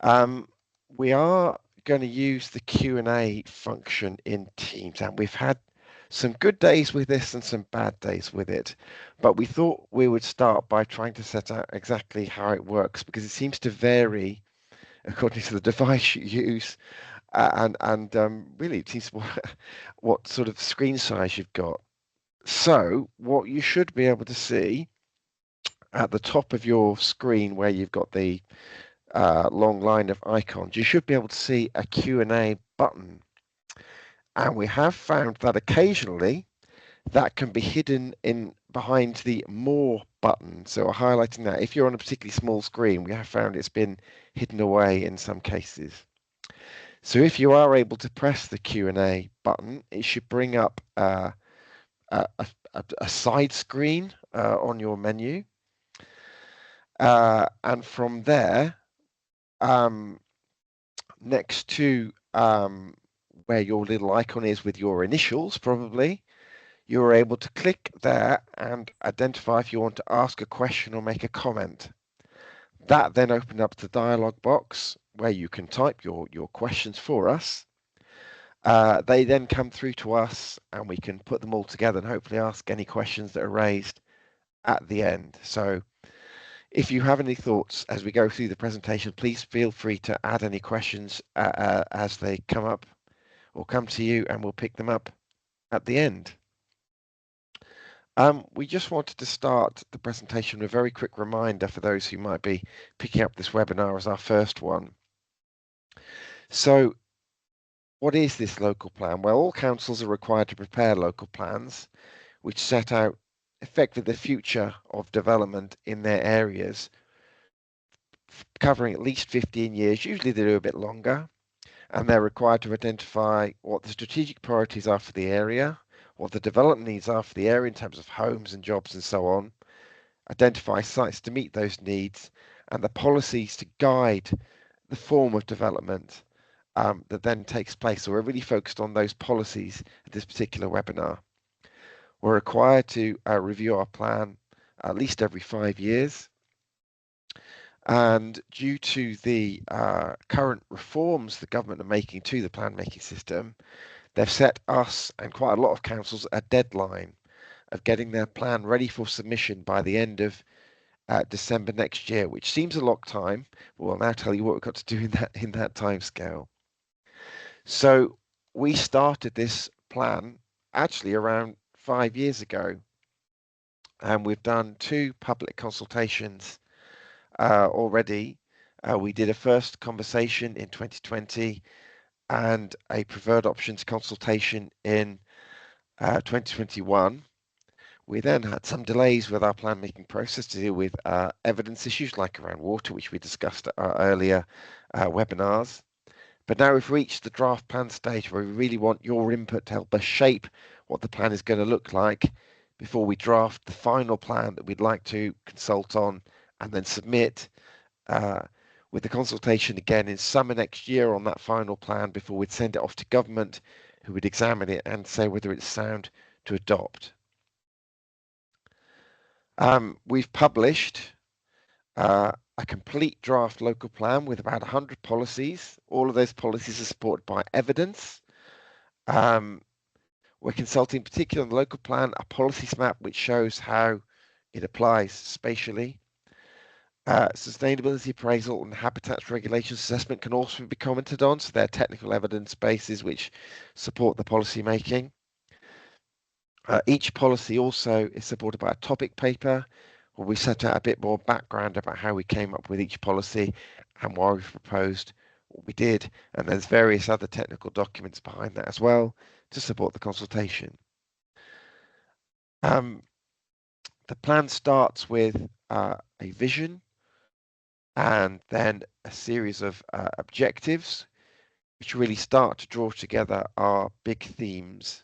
Um, we are going to use the Q&A function in Teams, and we've had some good days with this and some bad days with it. But we thought we would start by trying to set out exactly how it works, because it seems to vary according to the device you use, and really it seems what sort of screen size you've got. So what you should be able to see at the top of your screen where you've got the long line of icons, you should be able to see a Q&A button. And we have found that occasionally that can be hidden in behind the More button. So we're highlighting that. If you're on a particularly small screen, we have found it's been hidden away in some cases. So if you are able to press the Q&A button, it should bring up a, side screen on your menu. And from there, next to where your little icon is with your initials, probably, you're able to click there and identify if you want to ask a question or make a comment. That then opens up the dialog box where you can type your questions for us. They then come through to us and we can put them all together and hopefully ask any questions that are raised at the end. So if you have any thoughts as we go through the presentation, please feel free to add any questions as they come up or come to you, and we'll pick them up at the end. We just wanted to start the presentation with a very quick reminder for those who might be picking up this webinar as our first one. So what is this local plan? Well, all councils are required to prepare local plans which set out effectively the future of development in their areas, covering at least 15 years. Usually they do a bit longer, and they're required to identify what the strategic priorities are for the area, what the development needs are for the area in terms of homes and jobs and so on, identify sites to meet those needs, and the policies to guide the form of development that then takes place. So we're really focused on those policies at this particular webinar. We're required to review our plan at least every 5 years. And due to the current reforms the government are making to the plan making system, they've set us and quite a lot of councils a deadline of getting their plan ready for submission by the end of December next year, which seems a long time, but we'll now tell you what we've got to do in that time scale. So we started this plan actually around 5 years ago, and we've done 2 public consultations already. We did a first conversation in 2020 and a preferred options consultation in 2021. We then had some delays with our plan making process to deal with evidence issues like around water, which we discussed at our earlier webinars. But now we've reached the draft plan stage where we really want your input to help us shape what the plan is going to look like before we draft the final plan that we'd like to consult on and then submit with the consultation again in summer next year on that final plan before we'd send it off to government, who would examine it and say whether it's sound to adopt. We've published a complete draft local plan with about 100 policies. All of those policies are supported by evidence. We're consulting particularly on the local plan, a policies map which shows how it applies spatially. Sustainability appraisal and habitats regulations assessment can also be commented on, so they're technical evidence bases which support the policy making. Each policy also is supported by a topic paper where we set out a bit more background about how we came up with each policy and why we proposed what we did, and there's various other technical documents behind that as well to support the consultation. The plan starts with a vision and then a series of objectives which really start to draw together our big themes.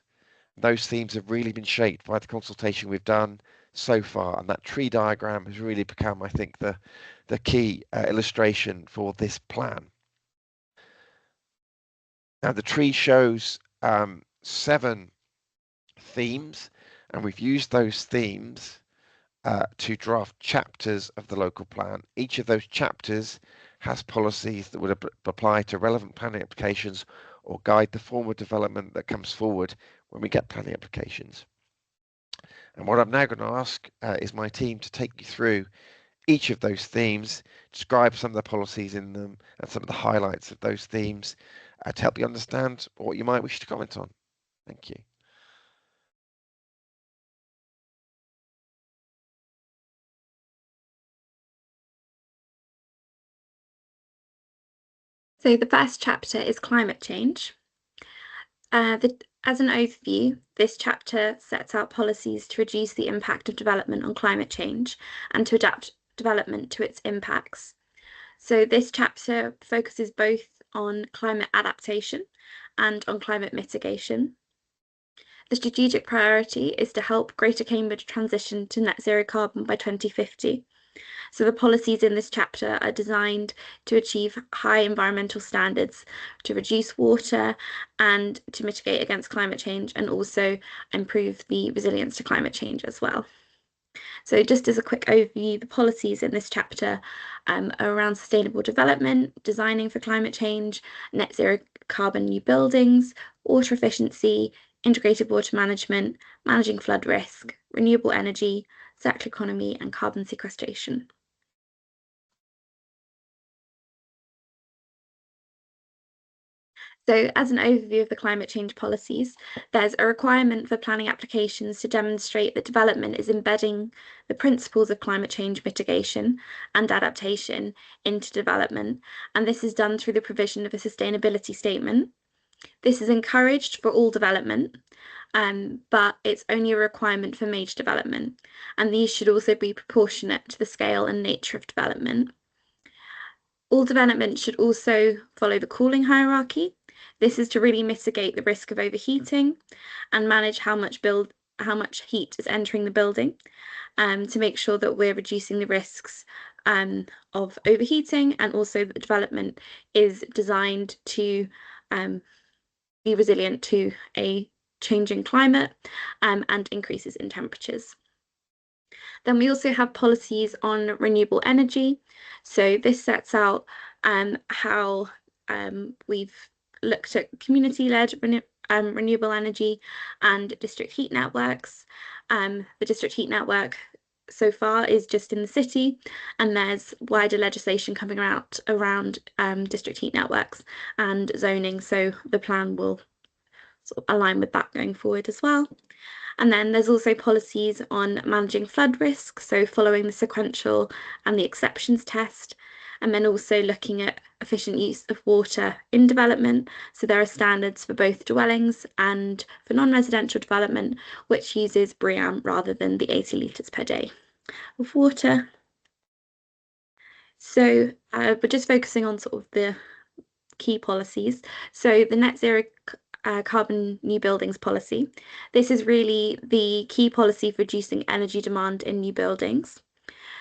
Those themes have really been shaped by the consultation we've done so far, and that tree diagram has really become, I think, the key illustration for this plan. Now the tree shows 7 themes, and we've used those themes to draft chapters of the local plan. Each of those chapters has policies that would apply to relevant planning applications or guide the form of development that comes forward when we get planning applications. And what I'm now going to ask is my team to take you through each of those themes, describe some of the policies in them and some of the highlights of those themes to help you understand what you might wish to comment on. Thank you. So the first chapter is climate change. As an overview, this chapter sets out policies to reduce the impact of development on climate change and to adapt development to its impacts. So this chapter focuses both on climate adaptation and on climate mitigation. The strategic priority is to help Greater Cambridge transition to net zero carbon by 2050. So the policies in this chapter are designed to achieve high environmental standards, to reduce water and to mitigate against climate change, and also improve the resilience to climate change as well. So just as a quick overview, the policies in this chapter are around sustainable development, designing for climate change, net zero carbon new buildings, water efficiency, integrated water management, managing flood risk, renewable energy, circular economy, and carbon sequestration. So as an overview of the climate change policies, there's a requirement for planning applications to demonstrate that development is embedding the principles of climate change mitigation and adaptation into development, and this is done through the provision of a sustainability statement. This is encouraged for all development, but it's only a requirement for major development, and these should also be proportionate to the scale and nature of development. All development should also follow the cooling hierarchy. This is to really mitigate the risk of overheating and manage how much heat is entering the building, to make sure that we're reducing the risks of overheating, and also that development is designed to be resilient to a changing climate and increases in temperatures. Then we also have policies on renewable energy. So this sets out how we've looked at community-led renewable energy and district heat networks. The district heat network so far is just in the city, and there's wider legislation coming out around district heat networks and zoning, so the plan will sort of align with that going forward as well. And then there's also policies on managing flood risk, so following the sequential and the exceptions test, and then also looking at efficient use of water in development. So there are standards for both dwellings and for non-residential development, which uses BREEAM rather than the 80 litres per day of water. So we're just focusing on sort of the key policies. So the net zero carbon new buildings policy. This is really the key policy for reducing energy demand in new buildings.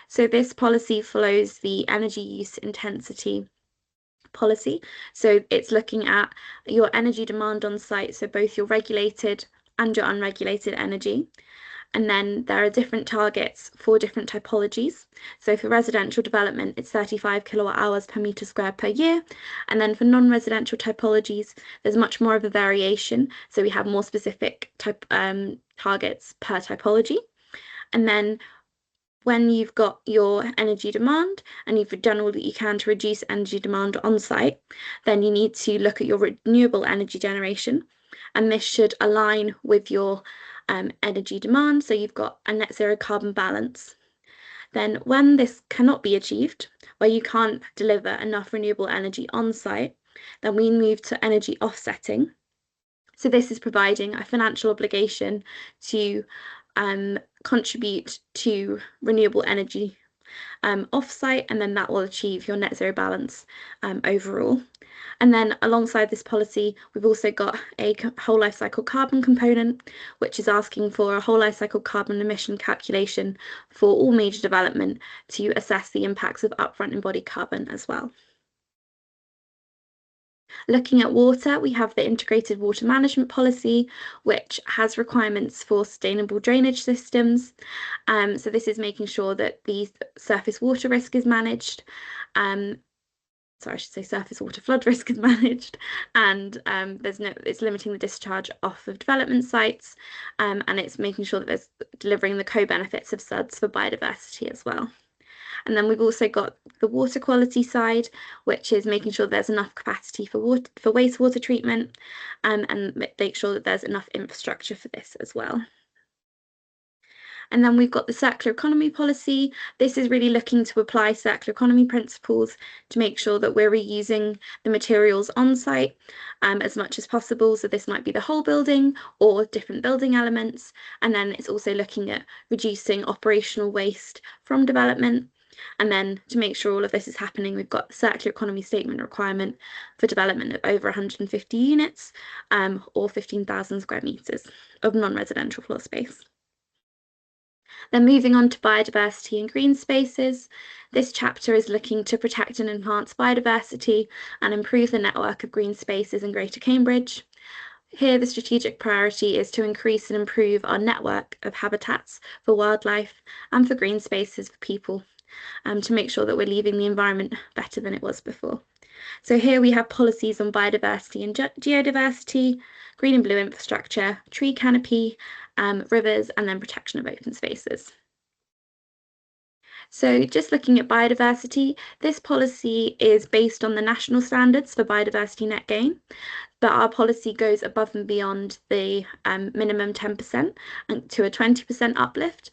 So this policy follows the energy use intensity policy. So it's looking at your energy demand on site, so both your regulated and your unregulated energy. And then there are different targets for different typologies. So for residential development, it's 35 kilowatt hours per metre square per year. And then for non-residential typologies, there's much more of a variation. So we have more specific targets per typology. And then when you've got your energy demand and you've done all that you can to reduce energy demand on site, then you need to look at your renewable energy generation. And this should align with your energy demand, so you've got a net zero carbon balance. Then when this cannot be achieved, where you can't deliver enough renewable energy on site, then we move to energy offsetting. So this is providing a financial obligation to contribute to renewable energy off-site, and then that will achieve your net zero balance overall. And then alongside this policy, we've also got a whole life cycle carbon component, which is asking for a whole life cycle carbon emission calculation for all major development to assess the impacts of upfront embodied carbon as well. Looking at water, we have the integrated water management policy, which has requirements for sustainable drainage systems. So this is making sure that the surface water risk is managed. sorry, I should say surface water flood risk is managed, and it's limiting the discharge off of development sites, and it's making sure that there's delivering the co-benefits of SUDS for biodiversity as well. And then we've also got the water quality side, which is making sure there's enough capacity for wastewater treatment, and make sure that there's enough infrastructure for this as well. And then we've got the circular economy policy. This is really looking to apply circular economy principles to make sure that we're reusing the materials on site as much as possible. So this might be the whole building or different building elements. And then it's also looking at reducing operational waste from development. And then to make sure all of this is happening, we've got the circular economy statement requirement for development of over 150 units or 15,000 square meters of non-residential floor space. Then moving on to biodiversity and green spaces, this chapter is looking to protect and enhance biodiversity and improve the network of green spaces in Greater Cambridge. Here, the strategic priority is to increase and improve our network of habitats for wildlife and for green spaces for people, to make sure that we're leaving the environment better than it was before. So here we have policies on biodiversity and geodiversity, green and blue infrastructure, tree canopy, rivers, and then protection of open spaces. So just looking at biodiversity, this policy is based on the national standards for biodiversity net gain, but our policy goes above and beyond the minimum 10% and to a 20% uplift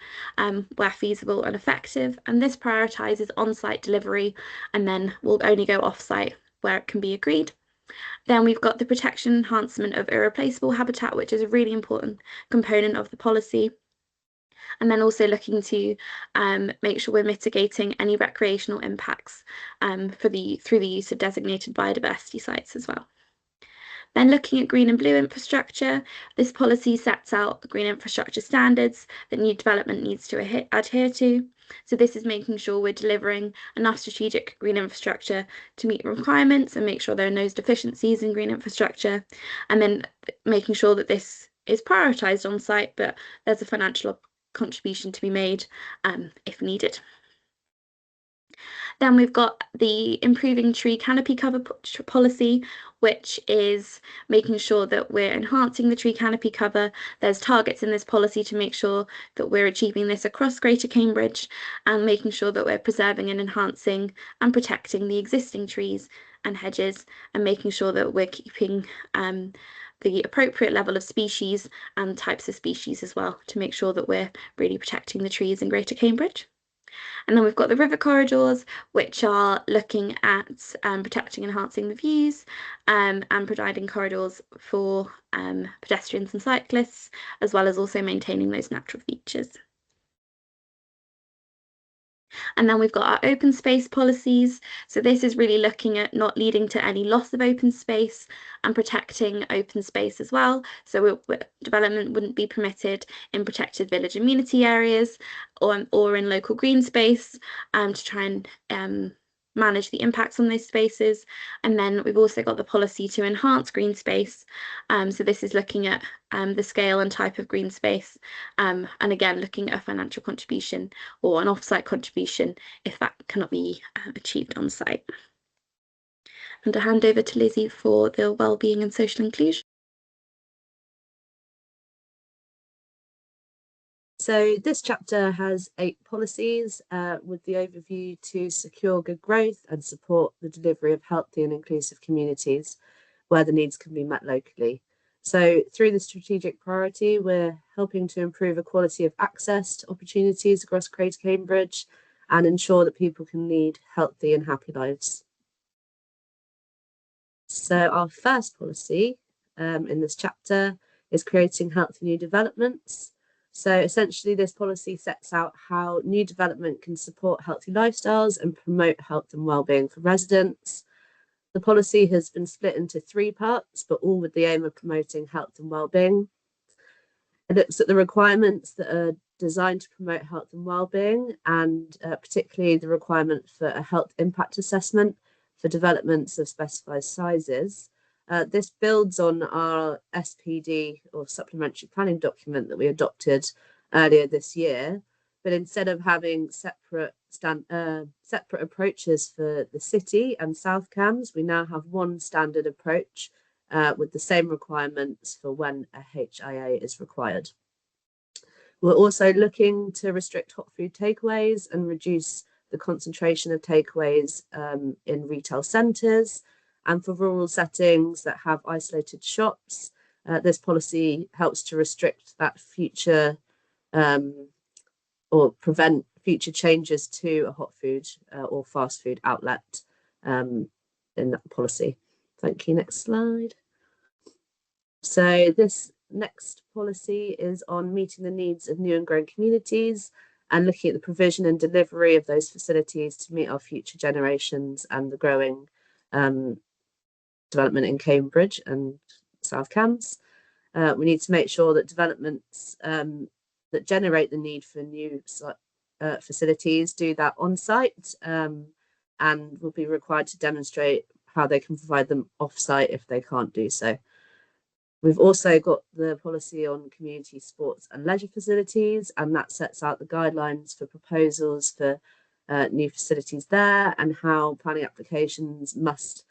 where feasible and effective. And this prioritises on-site delivery and then will only go off-site where it can be agreed. Then we've got the protection enhancement of irreplaceable habitat, which is a really important component of the policy. And then also looking to make sure we're mitigating any recreational impacts through the use of designated biodiversity sites as well. Then looking at green and blue infrastructure, this policy sets out the green infrastructure standards that new development needs to adhere to. So this is making sure we're delivering enough strategic green infrastructure to meet requirements and make sure there are no deficiencies in green infrastructure, and then making sure that this is prioritised on site, but there's a financial contribution to be made if needed. Then we've got the improving tree canopy cover policy, which is making sure that we're enhancing the tree canopy cover. There's targets in this policy to make sure that we're achieving this across Greater Cambridge and making sure that we're preserving and enhancing and protecting the existing trees and hedges and making sure that we're keeping the appropriate level of species and types of species as well to make sure that we're really protecting the trees in Greater Cambridge. And then we've got the river corridors, which are looking at protecting and enhancing the views and providing corridors for pedestrians and cyclists, as well as also maintaining those natural features. And then we've got our open space policies. So this is really looking at not leading to any loss of open space and protecting open space as well. So development wouldn't be permitted in protected village amenity areas or in local green space to try and manage the impacts on those spaces. And then we've also got the policy to enhance green space. So this is looking at the scale and type of green space, and again looking at a financial contribution or an off-site contribution if that cannot be achieved on site. And I'll hand over to Lizzie for the wellbeing and social inclusion. So this chapter has 8 policies with the overview to secure good growth and support the delivery of healthy and inclusive communities where the needs can be met locally. So through the strategic priority, we're helping to improve equality of access to opportunities across Greater Cambridge and ensure that people can lead healthy and happy lives. So our first policy in this chapter is creating healthy new developments. So essentially, this policy sets out how new development can support healthy lifestyles and promote health and wellbeing for residents. The policy has been split into 3 parts, but all with the aim of promoting health and wellbeing. It looks at the requirements that are designed to promote health and wellbeing, and particularly the requirement for a health impact assessment for developments of specified sizes. This builds on our SPD or supplementary planning document that we adopted earlier this year, but instead of having separate separate approaches for the city and South Cambs. We now have one standard approach with the same requirements for when a HIA is required. We're also looking to restrict hot food takeaways and reduce the concentration of takeaways in retail centres. And for rural settings that have isolated shops, this policy helps to restrict that future or prevent future changes to a hot food or fast food outlet in that policy. Thank you. Next slide. So this next policy is on meeting the needs of new and growing communities and looking at the provision and delivery of those facilities to meet our future generations and the growing development in Cambridge and South Cambs. We need to make sure that developments that generate the need for new facilities do that on site and will be required to demonstrate how they can provide them off site if they can't do so. We've also got the policy on community sports and leisure facilities, and that sets out the guidelines for proposals for new facilities there and how planning applications must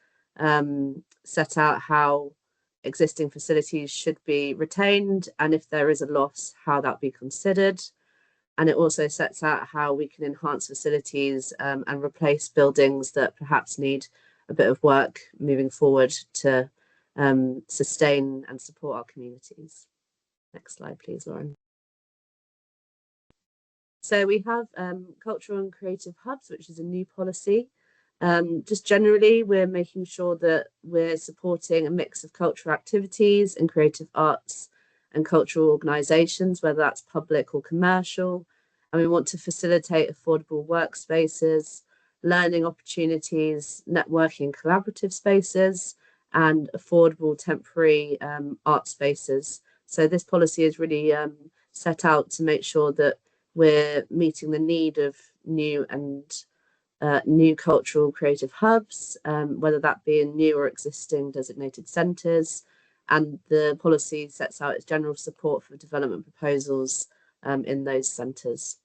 set out how existing facilities should be retained, and if there is a loss, how that be considered. And it also sets out how we can enhance facilities and replace buildings that perhaps need a bit of work moving forward to sustain and support our communities. Next slide, please, Lauren. So we have cultural and creative hubs, which is a new policy. Just generally, we're making sure that we're supporting a mix of cultural activities and creative arts and cultural organisations, whether that's public or commercial. And we want to facilitate affordable workspaces, learning opportunities, networking, collaborative spaces, and affordable temporary art spaces. So this policy is really set out to make sure that we're meeting the need of new cultural creative hubs, whether that be in new or existing designated centres. And the policy sets out its general support for development proposals in those centres.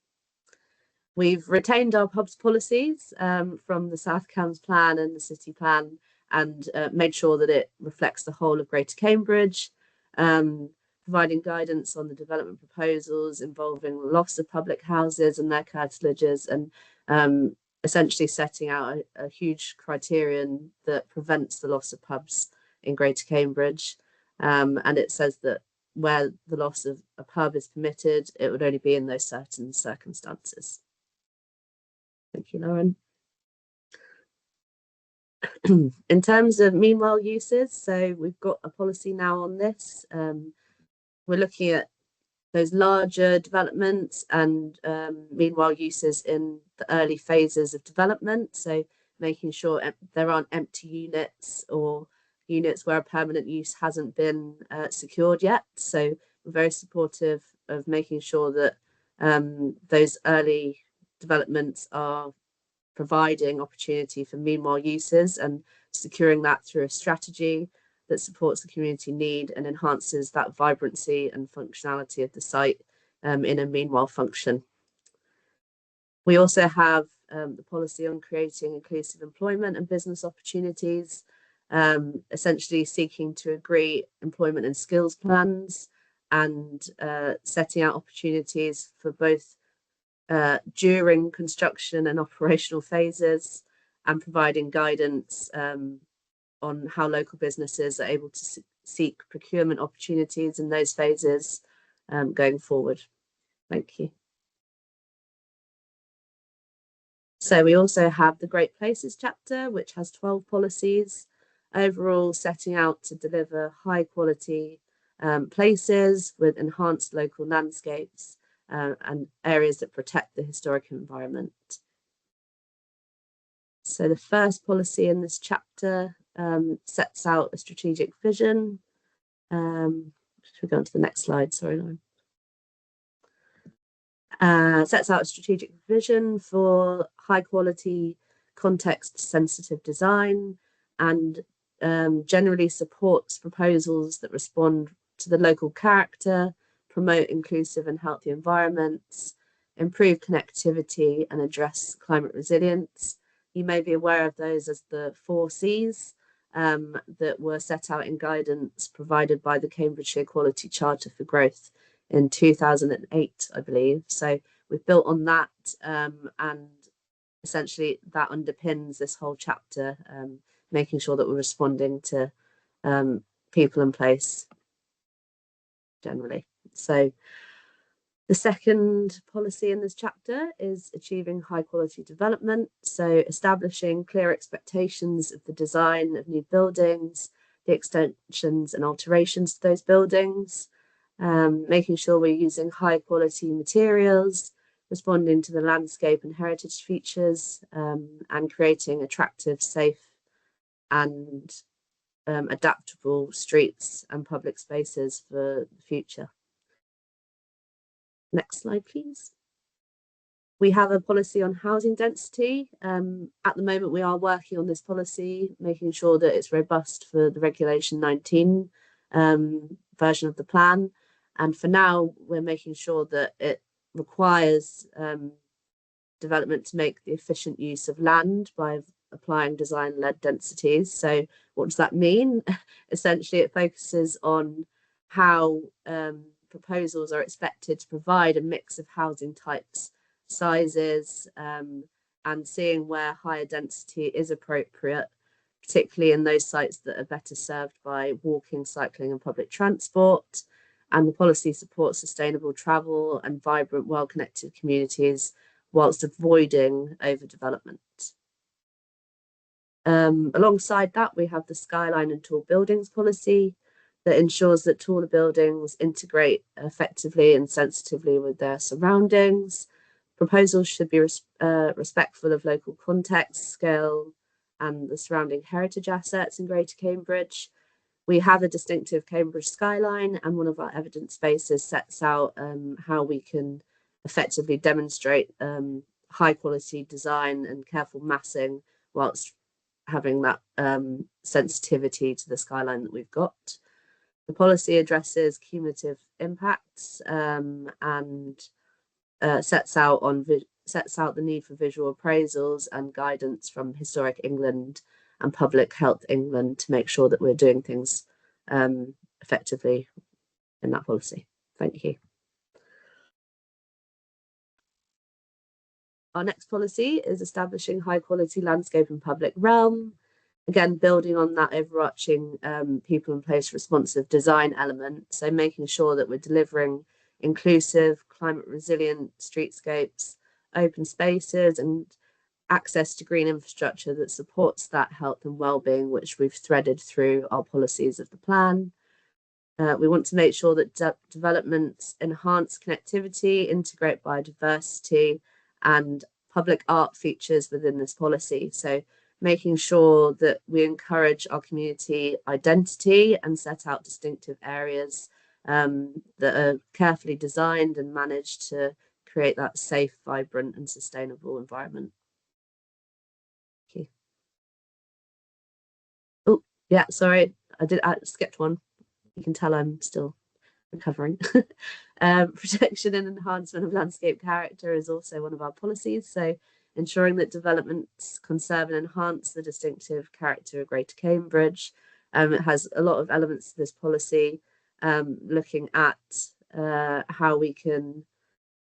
We've retained our pubs policies from the South Cambs Plan and the City Plan, and made sure that it reflects the whole of Greater Cambridge, providing guidance on the development proposals involving loss of public houses and their curtilages, and essentially setting out a huge criterion that prevents the loss of pubs in Greater Cambridge. And it says that where the loss of a pub is permitted, it would only be in those certain circumstances. Thank you, Lauren. In terms of meanwhile uses, so we've got a policy now on this. We're looking at those larger developments and meanwhile uses in the early phases of development. So making sure there aren't empty units or units where a permanent use hasn't been secured yet. So we're very supportive of making sure that those early developments are providing opportunity for meanwhile uses and securing that through a strategy that supports the community need and enhances that vibrancy and functionality of the site in a meanwhile function. We also have the policy on creating inclusive employment and business opportunities, essentially seeking to agree employment and skills plans and setting out opportunities for both during construction and operational phases, and providing guidance on how local businesses are able to seek procurement opportunities in those phases going forward. Thank you. So we also have the Great Places chapter, which has 12 policies, overall setting out to deliver high quality places with enhanced local landscapes and areas that protect the historic environment. So the first policy in this chapter sets out a strategic vision. Should we go on to the next slide? Sorry, Lauren. Sets out a strategic vision for high quality, context sensitive design, and generally supports proposals that respond to the local character, promote inclusive and healthy environments, improve connectivity and address climate resilience. You may be aware of those as the 4Cs that were set out in guidance provided by the Cambridgeshire Quality Charter for Growth in 2008, I believe. So we've built on that, and essentially that underpins this whole chapter, making sure that we're responding to people and place generally. So the second policy in this chapter is achieving high quality development. So establishing clear expectations of the design of new buildings, the extensions and alterations to those buildings, making sure we're using high quality materials, responding to the landscape and heritage features, and creating attractive, safe and adaptable streets and public spaces for the future. Next slide, please. We have a policy on housing density. At the moment, we are working on this policy, making sure that it's robust for the Regulation 19 version of the plan. And for now, we're making sure that it requires development to make the efficient use of land by applying design-led densities. So what does that mean? Essentially, it focuses on how proposals are expected to provide a mix of housing types, sizes, and seeing where higher density is appropriate, particularly in those sites that are better served by walking, cycling, and public transport. And the policy supports sustainable travel and vibrant, well-connected communities whilst avoiding overdevelopment. Alongside that, we have the Skyline and Tall Buildings policy that ensures that taller buildings integrate effectively and sensitively with their surroundings. Proposals should be respectful of local context, scale, and the surrounding heritage assets in Greater Cambridge. We have a distinctive Cambridge skyline, and one of our evidence bases sets out how we can effectively demonstrate high quality design and careful massing whilst having that sensitivity to the skyline that we've got. The policy addresses cumulative impacts and sets out the need for visual appraisals and guidance from Historic England and Public Health England to make sure that we're doing things effectively in that policy. Thank you. Our next policy is establishing high quality landscape and public realm. Again, building on that overarching people and place responsive design element. So making sure that we're delivering inclusive, climate resilient streetscapes, open spaces, and access to green infrastructure that supports that health and well-being, which we've threaded through our policies of the plan. We want to make sure that developments enhance connectivity, integrate biodiversity, and public art features within this policy. So making sure that we encourage our community identity and set out distinctive areas that are carefully designed and managed to create that safe, vibrant, and sustainable environment. Okay. Oh, yeah, sorry, I skipped one. You can tell I'm still recovering. Protection and enhancement of landscape character is also one of our policies. So ensuring that developments conserve and enhance the distinctive character of Greater Cambridge. It has a lot of elements to this policy, looking at how we can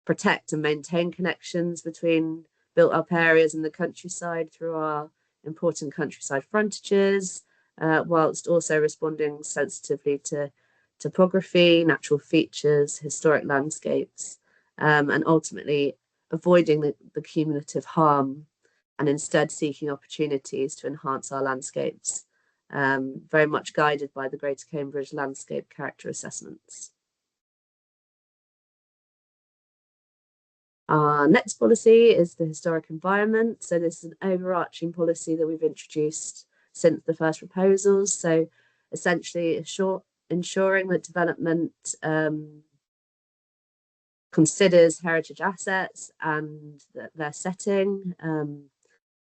protect and maintain connections between built up areas and the countryside through our important countryside frontages, whilst also responding sensitively to topography, natural features, historic landscapes, and ultimately avoiding the cumulative harm and instead seeking opportunities to enhance our landscapes, very much guided by the Greater Cambridge Landscape Character Assessments. Our next policy is the historic environment. So this is an overarching policy that we've introduced since the first proposals. So essentially ensuring that development considers heritage assets and their setting,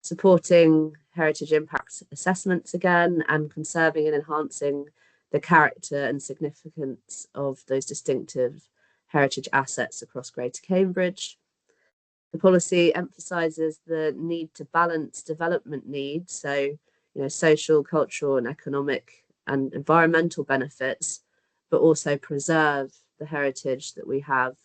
supporting heritage impact assessments again, and conserving and enhancing the character and significance of those distinctive heritage assets across Greater Cambridge. The policy emphasises the need to balance development needs, so social, cultural, and economic and environmental benefits, but also preserve the heritage that we have.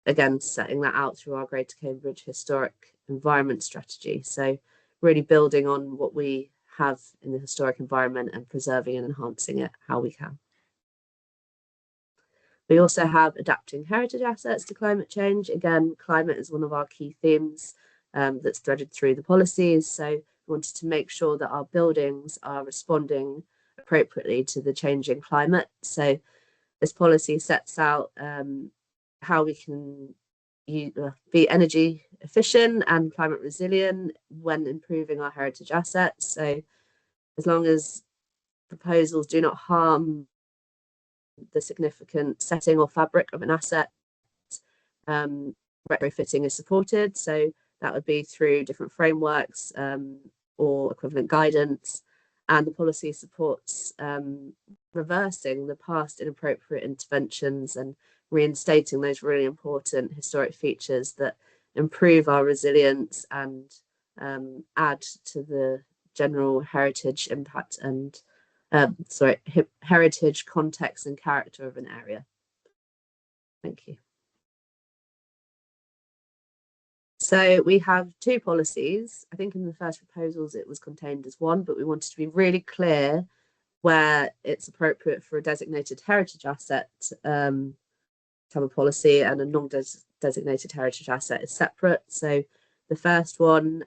Again, setting that out through our Greater Cambridge Historic Environment Strategy. So really building on what we have in the historic environment and preserving and enhancing it how we can. We also have adapting heritage assets to climate change. Again, climate is one of our key themes that's threaded through the policies. So we wanted to make sure that our buildings are responding appropriately to the changing climate. So this policy sets out how we can be energy efficient and climate resilient when improving our heritage assets. So as long as proposals do not harm the significant setting or fabric of an asset, retrofitting is supported. So that would be through different frameworks or equivalent guidance. And the policy supports reversing the past inappropriate interventions and reinstating those really important historic features that improve our resilience and add to the general heritage impact and heritage context and character of an area. Thank you. So we have two policies. I think in the first proposals it was contained as one, but we wanted to be really clear where it's appropriate for a designated heritage asset to have a policy and a non-designated heritage asset is separate. So the first one,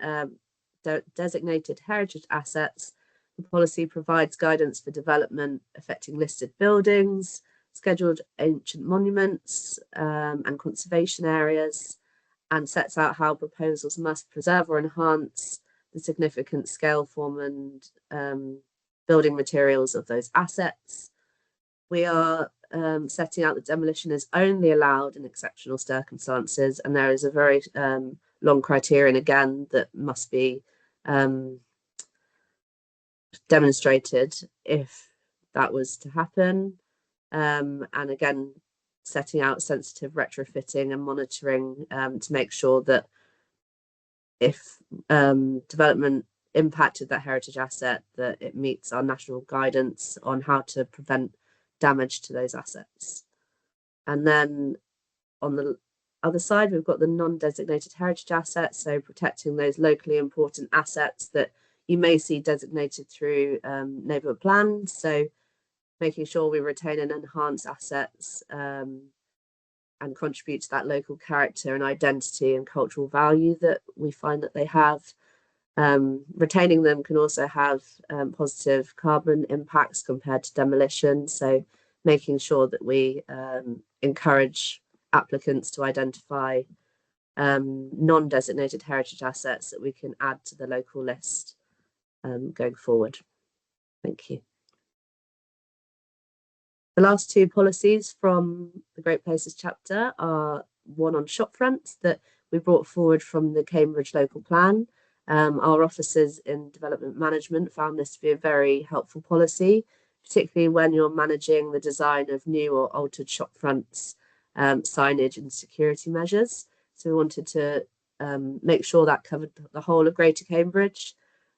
designated heritage assets, the policy provides guidance for development affecting listed buildings, scheduled ancient monuments and conservation areas, and sets out how proposals must preserve or enhance the significant scale, form and building materials of those assets. We are setting out that demolition is only allowed in exceptional circumstances, and there is a very long criterion again that must be demonstrated if that was to happen. And again, setting out sensitive retrofitting and monitoring to make sure that if development impacted that heritage asset, that it meets our national guidance on how to prevent damage to those assets. And then on the other side, we've got the non-designated heritage assets, so protecting those locally important assets that you may see designated through neighbourhood plans. So making sure we retain and enhance assets and contribute to that local character and identity and cultural value that we find that they have. Retaining them can also have positive carbon impacts compared to demolition. So making sure that we encourage applicants to identify non-designated heritage assets that we can add to the local list going forward. Thank you. The last two policies from the Great Places chapter are one on shopfronts that we brought forward from the Cambridge local plan. Our officers in development management found this to be a very helpful policy, particularly when you're managing the design of new or altered shopfronts, signage and security measures. So we wanted to make sure that covered the whole of Greater Cambridge,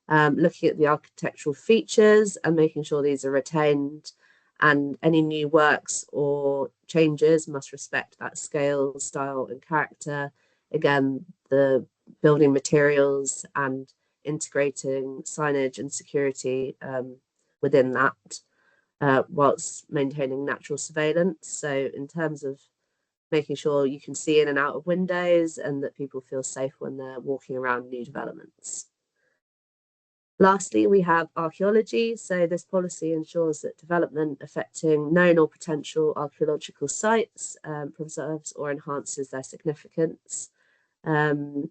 looking at the architectural features and making sure these are retained, and any new works or changes must respect that scale, style and character. Again, the building materials and integrating signage and security within that, whilst maintaining natural surveillance. So in terms of making sure you can see in and out of windows and that people feel safe when they're walking around new developments. Lastly, we have archaeology. So this policy ensures that development affecting known or potential archaeological sites preserves or enhances their significance. In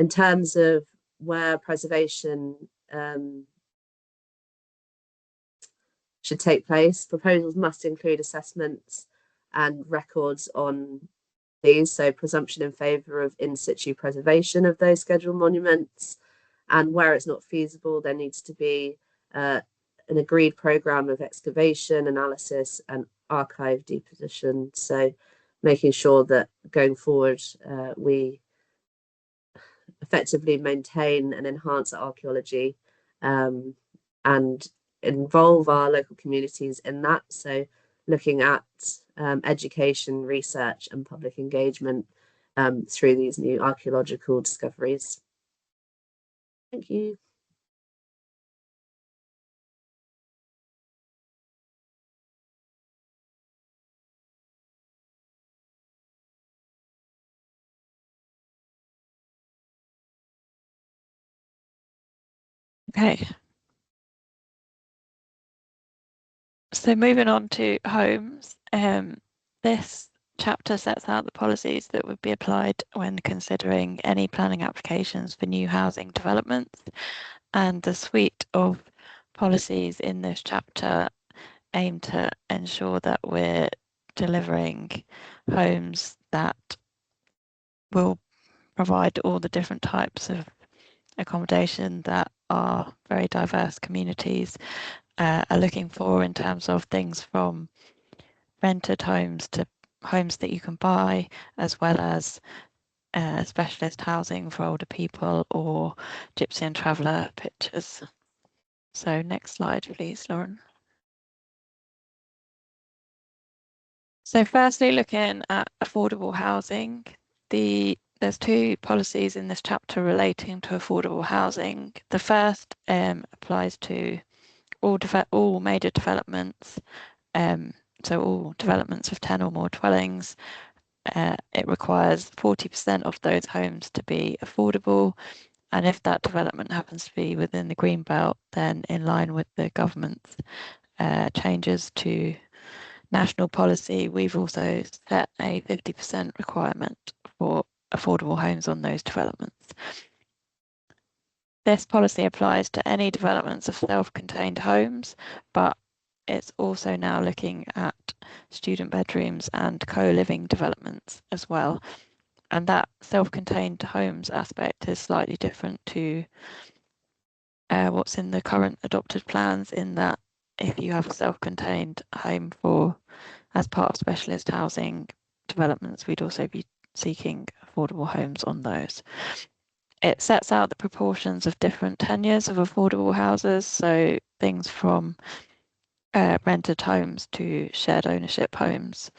terms of where preservation should take place, proposals must include assessments and records on these. So presumption in favour of in situ preservation of those scheduled monuments. And where it's not feasible, there needs to be an agreed programme of excavation, analysis and archive deposition. So making sure that going forward we effectively maintain and enhance our archaeology and involve our local communities in that. So looking at education, research and public engagement through these new archaeological discoveries. Thank you. Okay. So moving on to homes, this chapter sets out the policies that would be applied when considering any planning applications for new housing developments, and the suite of policies in this chapter aim to ensure that we're delivering homes that will provide all the different types of accommodation that our very diverse communities are looking for, in terms of things from rented homes to homes that you can buy, as well as specialist housing for older people or gypsy and traveller pitches. So next slide, please, Lauren. So firstly, looking at affordable housing, there's two policies in this chapter relating to affordable housing. The first applies to all major developments, so all developments of 10 or more dwellings. It requires 40% of those homes to be affordable, and if that development happens to be within the green belt, then in line with the government's changes to national policy, we've also set a 50% requirement for affordable homes on those developments. This policy applies to any developments of self-contained homes, but it's also now looking at student bedrooms and co-living developments as well. And that self-contained homes aspect is slightly different to what's in the current adopted plans, in that if you have a self-contained home as part of specialist housing developments, we'd also be seeking affordable homes on those. It sets out the proportions of different tenures of affordable houses, so things from rented homes to shared ownership homes.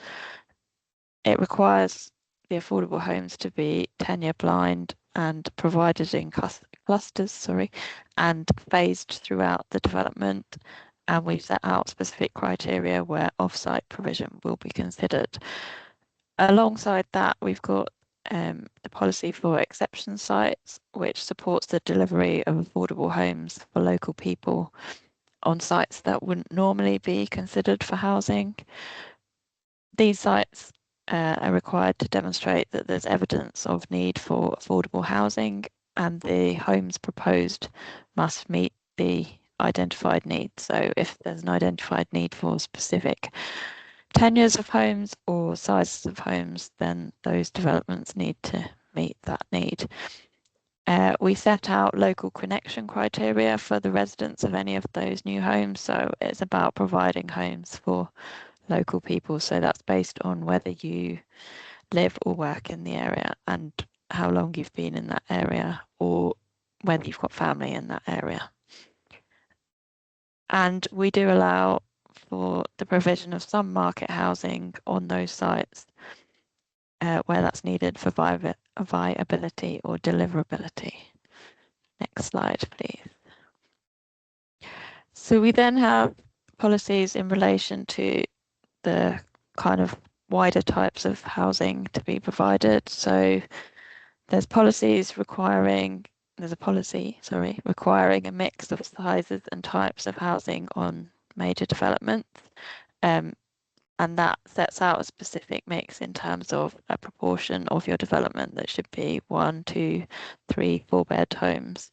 It requires the affordable homes to be tenure blind and provided in clusters, and phased throughout the development. And we've set out specific criteria where off-site provision will be considered. Alongside that, we've got the policy for exception sites, which supports the delivery of affordable homes for local people on sites that wouldn't normally be considered for housing. These sites are required to demonstrate that there's evidence of need for affordable housing, and the homes proposed must meet the identified needs. So if there's an identified need for specific tenures of homes or sizes of homes, then those developments need to meet that need. We set out local connection criteria for the residents of any of those new homes. So it's about providing homes for local people. So that's based on whether you live or work in the area and how long you've been in that area, or whether you've got family in that area. And we do allow for the provision of some market housing on those sites where that's needed for viability or deliverability. Next slide, please. So we then have policies in relation to the kind of wider types of housing to be provided. So there's a policy requiring a mix of sizes and types of housing on major developments. And that sets out a specific mix in terms of a proportion of your development that should be 1, 2, 3, 4-bed homes.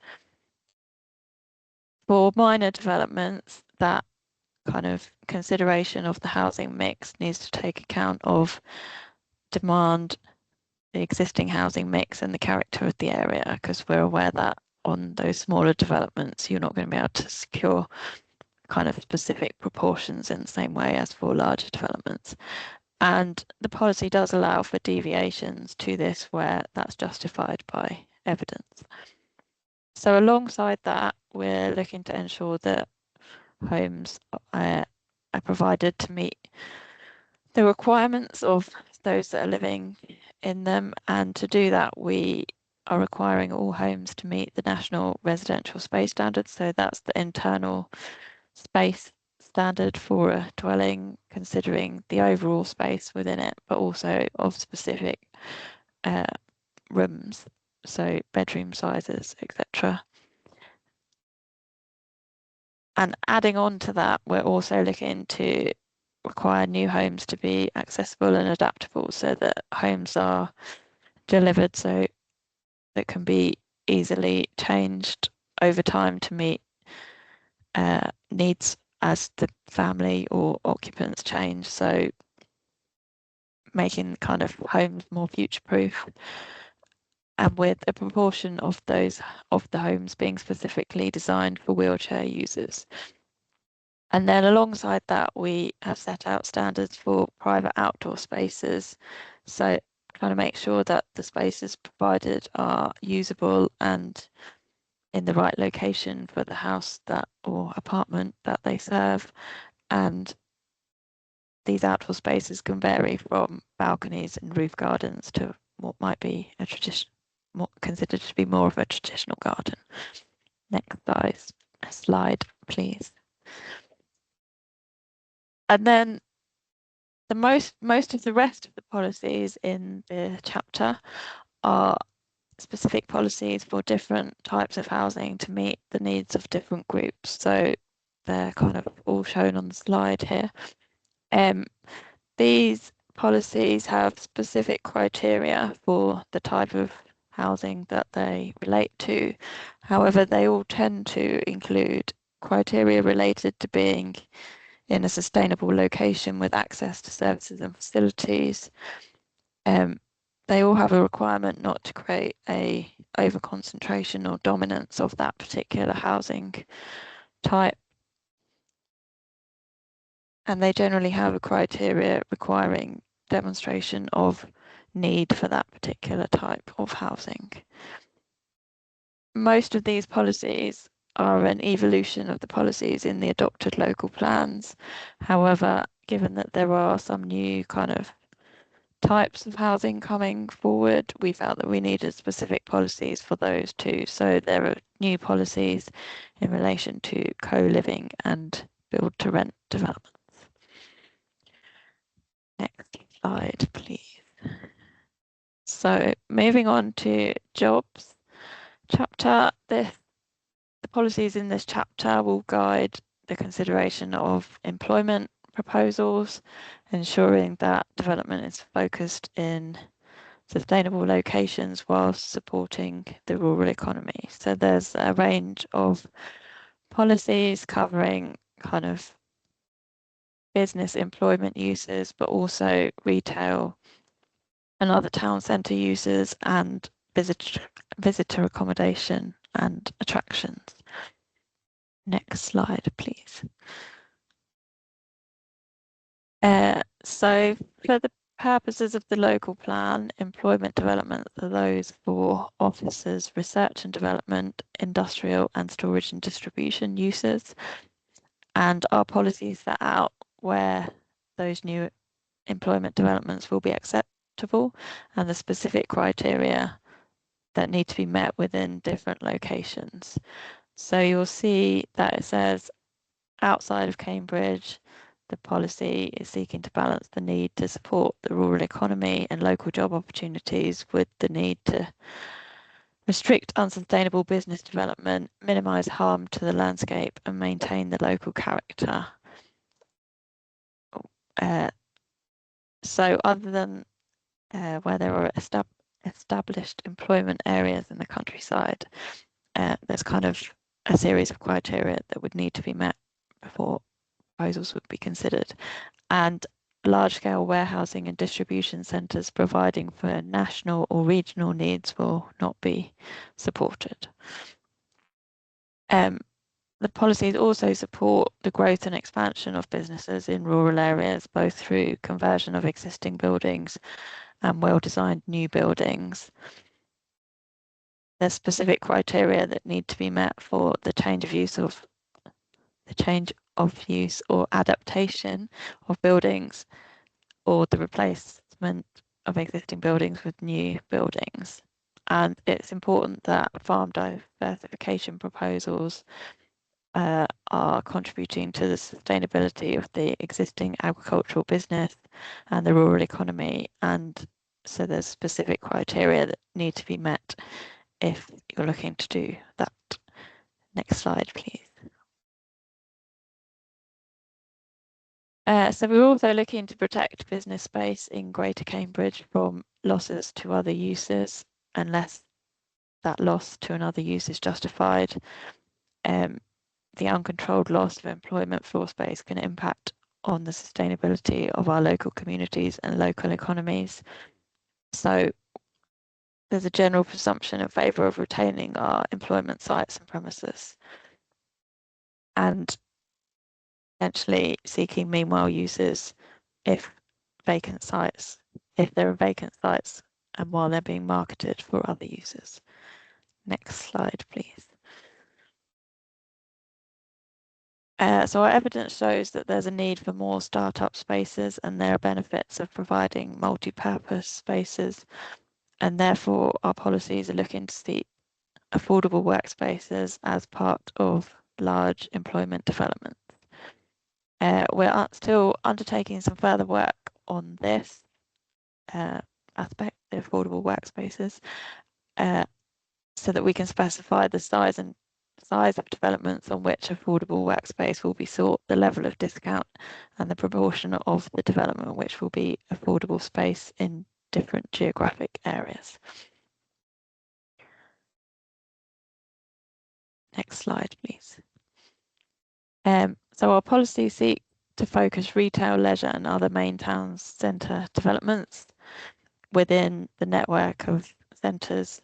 For minor developments, that kind of consideration of the housing mix needs to take account of demand, the existing housing mix and the character of the area, because we're aware that on those smaller developments, you're not going to be able to secure kind of specific proportions in the same way as for larger developments. And the policy does allow for deviations to this where that's justified by evidence. So alongside that, we're looking to ensure that homes are provided to meet the requirements of those that are living in them. And to do that, we are requiring all homes to meet the National Residential Space Standard. So that's the internal space standard for a dwelling, considering the overall space within it, but also of specific rooms, so bedroom sizes, etc. And adding on to that, we're also looking to require new homes to be accessible and adaptable, so that homes are delivered so that can be easily changed over time to meet needs as the family or occupants change. So making kind of homes more future-proof, and with a proportion of those of the homes being specifically designed for wheelchair users. And then alongside that, we have set out standards for private outdoor spaces. So trying to make sure that the spaces provided are usable and in the right location for the house that or apartment that they serve. And these outdoor spaces can vary from balconies and roof gardens to what might be a considered to be more of a traditional garden. Next slide, please. And then the most of the rest of the policies in the chapter are specific policies for different types of housing to meet the needs of different groups. So they're kind of all shown on the slide here. These policies have specific criteria for the type of housing that they relate to. However, they all tend to include criteria related to being in a sustainable location with access to services and facilities. They all have a requirement not to create a over-concentration or dominance of that particular housing type. And they generally have a criteria requiring demonstration of need for that particular type of housing. Most of these policies are an evolution of the policies in the adopted local plans. However, given that there are some new kind of types of housing coming forward, we felt that we needed specific policies for those too. So there are new policies in relation to co-living and build-to-rent developments. Next slide, please. So moving on to jobs chapter, the policies in this chapter will guide the consideration of employment proposals, ensuring that development is focused in sustainable locations whilst supporting the rural economy. So there's a range of policies covering kind of business employment uses, but also retail and other town centre uses and visitor accommodation and attractions. Next slide, please. So for the purposes of the local plan, employment development are those for offices, research and development, industrial and storage and distribution uses. And our policies set out where those new employment developments will be acceptable and the specific criteria that need to be met within different locations. So you'll see that it says outside of Cambridge, the policy is seeking to balance the need to support the rural economy and local job opportunities with the need to restrict unsustainable business development, minimise harm to the landscape and maintain the local character. So other than where there are established employment areas in the countryside, there's kind of a series of criteria that would need to be met before proposals would be considered. And large-scale warehousing and distribution centres providing for national or regional needs will not be supported. The policies also support the growth and expansion of businesses in rural areas, both through conversion of existing buildings and well-designed new buildings. There's specific criteria that need to be met for the change of use or adaptation of buildings, or the replacement of existing buildings with new buildings. And it's important that farm diversification proposals are contributing to the sustainability of the existing agricultural business and the rural economy. And so there's specific criteria that need to be met if you're looking to do that. Next slide, please. So we're also looking to protect business space in Greater Cambridge from losses to other uses, unless that loss to another use is justified. The uncontrolled loss of employment floor space can impact on the sustainability of our local communities and local economies. So there's a general presumption in favour of retaining our employment sites and premises, and potentially seeking meanwhile uses if there are vacant sites and while they're being marketed for other uses. Next slide, please. So our evidence shows that there's a need for more startup spaces, and there are benefits of providing multi-purpose spaces, and therefore our policies are looking to seek affordable workspaces as part of large employment development. We're still undertaking some further work on this aspect, the affordable workspaces, so that we can specify the size of developments on which affordable workspace will be sought, the level of discount, and the proportion of the development which will be affordable space in different geographic areas. Next slide, please. So our policies seek to focus retail, leisure, and other main town centre developments within the network of centres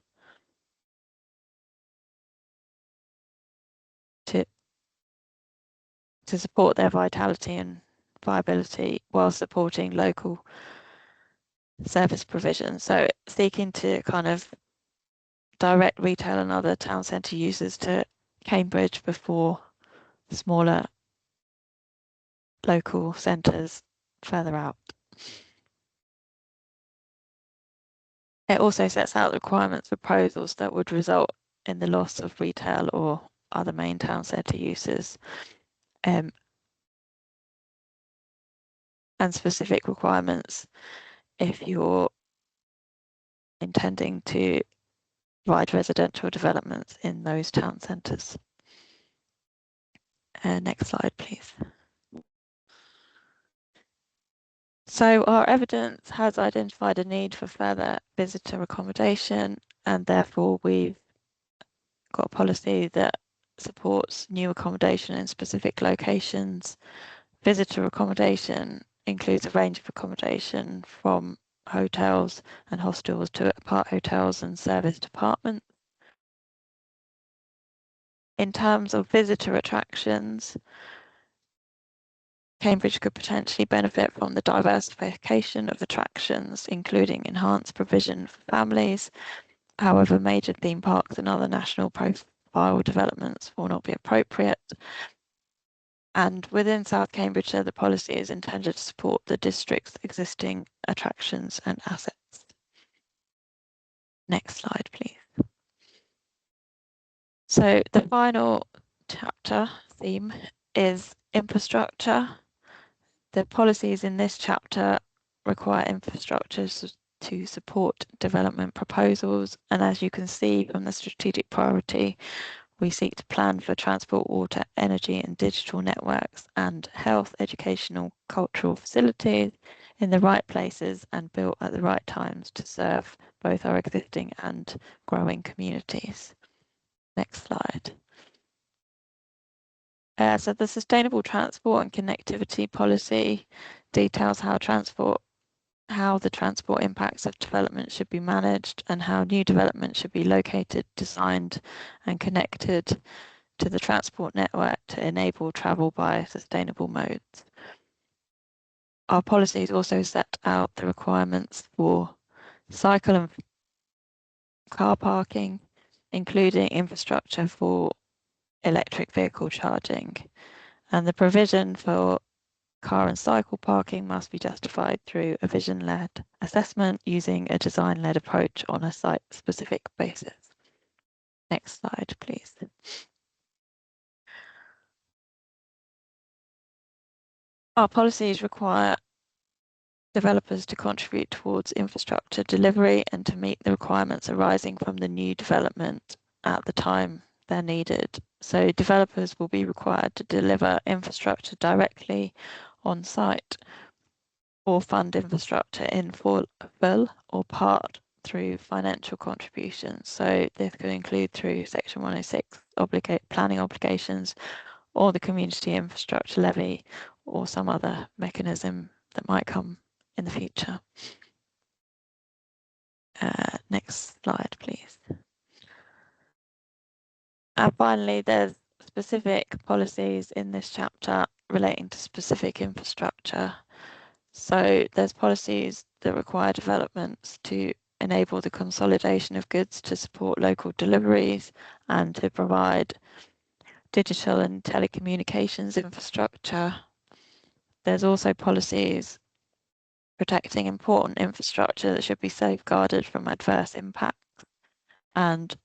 to support their vitality and viability while supporting local service provision. So seeking to kind of direct retail and other town centre users to Cambridge before smaller local centres further out. It also sets out the requirements for proposals that would result in the loss of retail or other main town centre uses, and specific requirements if you're intending to provide residential developments in those town centres. Next slide, please. So our evidence has identified a need for further visitor accommodation, and therefore we've got a policy that supports new accommodation in specific locations. Visitor accommodation includes a range of accommodation from hotels and hostels to apart hotels and serviced apartments. In terms of visitor attractions, Cambridge could potentially benefit from the diversification of attractions, including enhanced provision for families. However, major theme parks and other national profile developments will not be appropriate. And within South Cambridgeshire, the policy is intended to support the district's existing attractions and assets. Next slide, please. So the final chapter theme is infrastructure. The policies in this chapter require infrastructures to support development proposals, and as you can see from the strategic priority, we seek to plan for transport, water, energy and digital networks and health, educational, cultural facilities in the right places and built at the right times to serve both our existing and growing communities. Next slide. So the Sustainable Transport and Connectivity Policy details how the transport impacts of development should be managed and how new development should be located, designed and connected to the transport network to enable travel by sustainable modes. Our policies also set out the requirements for cycle and car parking, including infrastructure for electric vehicle charging, and the provision for car and cycle parking must be justified through a vision-led assessment using a design-led approach on a site-specific basis. Next slide, please. Our policies require developers to contribute towards infrastructure delivery and to meet the requirements arising from the new development at the time they're needed. So developers will be required to deliver infrastructure directly on site or fund infrastructure in full or part through financial contributions. So this could include through Section 106 planning obligations or the Community Infrastructure Levy or some other mechanism that might come in the future. Next slide, please. And finally, there's specific policies in this chapter relating to specific infrastructure. So there's policies that require developments to enable the consolidation of goods to support local deliveries and to provide digital and telecommunications infrastructure. There's also policies protecting important infrastructure that should be safeguarded from adverse impacts and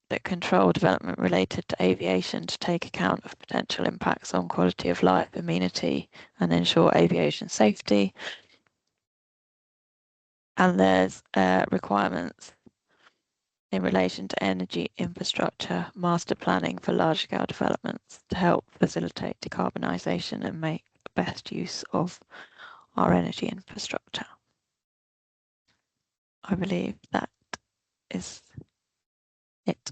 that control development related to aviation to take account of potential impacts on quality of life, amenity, and ensure aviation safety. And there's requirements in relation to energy infrastructure, master planning for large-scale developments to help facilitate decarbonisation and make the best use of our energy infrastructure. I believe that is it.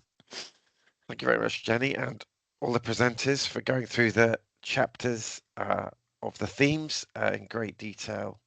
Thank you very much, Jenny, and all the presenters for going through the chapters of the themes in great detail